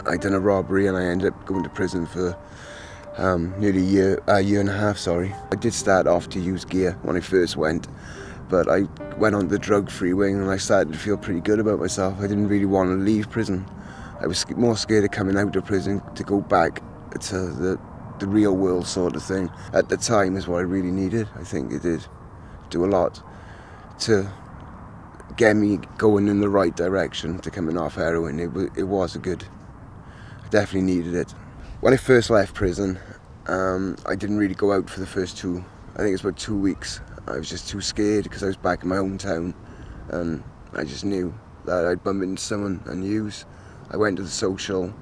I done a robbery and I ended up going to prison for nearly a year and a half, sorry. I did start off to use gear when I first went, but I went on the drug-free wing and I started to feel pretty good about myself. I didn't really want to leave prison. I was more scared of coming out of prison to go back to the real world sort of thing. At the time is what I really needed. I think it did do a lot to get me going in the right direction to coming off heroin. It was a good, I definitely needed it. When I first left prison, I didn't really go out for the first I think it was about 2 weeks. I was just too scared because I was back in my hometown and I just knew that I'd bump into someone and use. I went to the social,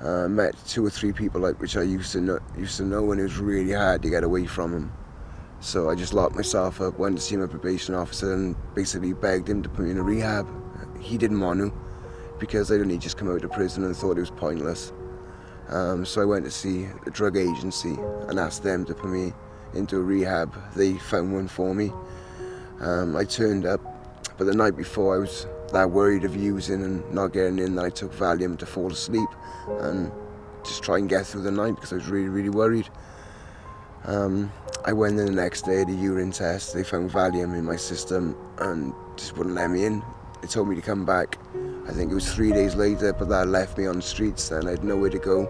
met 2 or 3 people which I used to know, and it was really hard to get away from them. So I just locked myself up, went to see my probation officer and basically begged him to put me in a rehab. He didn't want to because I'd only just come out of prison and thought it was pointless. So I went to see a drug agency and asked them to put me into a rehab. They found one for me. I turned up, but the night before I was that worried of using and not getting in that I took Valium to fall asleep and just try and get through the night because I was really, really worried. I went in the next day, the urine test, they found Valium in my system and just wouldn't let me in. They told me to come back. I think it was 3 days later, but that left me on the streets and I had nowhere to go.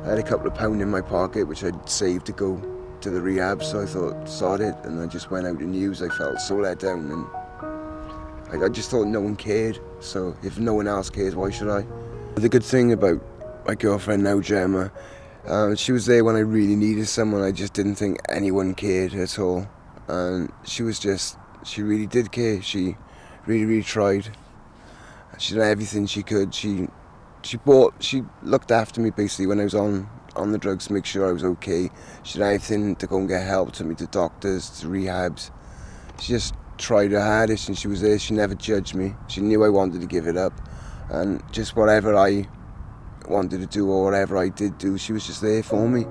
I had a couple of pounds in my pocket which I'd saved to go to the rehab, so I thought, sod it, and I just went out and used. I felt so let down and I just thought no one cared, so if no one else cares, why should I? The good thing about my girlfriend now, Gemma, she was there when I really needed someone. I just didn't think anyone cared at all, and she really did care. She really, really tried. She did everything she could. She looked after me basically when I was on the drugs to make sure I was okay. She did everything to go and get help, took me to doctors, to rehabs. She just tried her hardest and she was there. She never judged me. She knew I wanted to give it up, and just whatever I wanted to do or whatever I did do, she was just there for me.